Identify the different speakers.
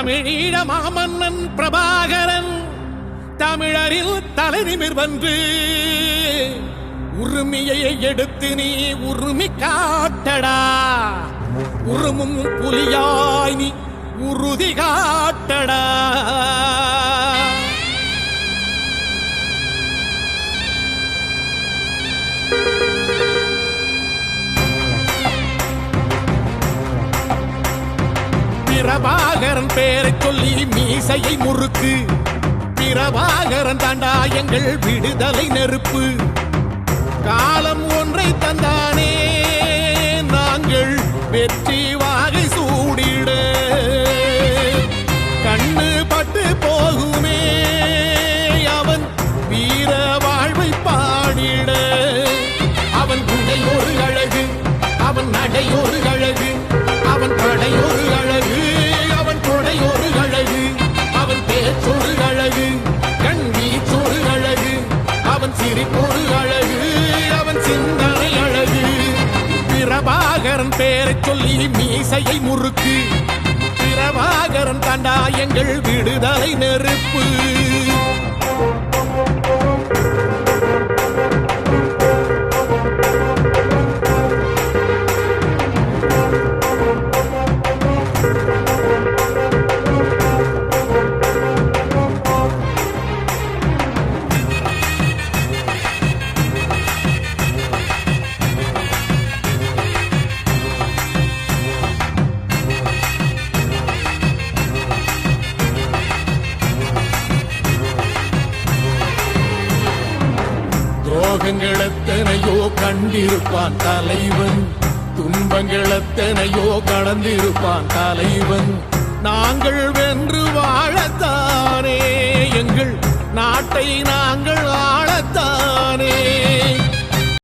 Speaker 1: தமிழீழ மாமன்னன் பிரபாகரன் தமிழரில் தலைநிமிர் வந்து உரிமையை எடுத்து நீ உரிமை காட்டடா. உருமும் புலியாய் நீ உறுதி காட்டடா. பிரபாகரன் பேரை சொல்லி மீசையை முறுக்கு. பிரபாகரன் தாண்டா எங்கள் விடுதலை நெருப்பு. காலம் ஒன்றை தந்தானே நாங்கள் வெற்றி வாகை சூடிட. கண்ணு பட்டு போகுமே அவன் வீர வாழ்வை பாடிட. அவன் உடை ஒரு அழகு, அவன் நடை ஒரு அழகு, அவன் படை ஒரு அழகு, அவன் கொடை ஒரு அழகு, அவன் பேச்சொரு அழகு, கண் வீச்சொரு அழகு, அவன் சிரிப்பொரு அழகு, அவன் சிந்தனை அழகு. பிரபாகரன் பேரை சொல்லி மீசையை முறுக்கு. பிரபாகரன் தாண்டா எங்கள் விடுதலை நெருப்பு. துரோகங்கள் எத்தனையோ கண்டிருப்பான் தலைவன், துன்பங்கள் எத்தனையோ கடந்திருப்பான் தலைவன். நாங்கள் வென்று வாழத்தானே எங்கள் நாட்டை நாங்கள்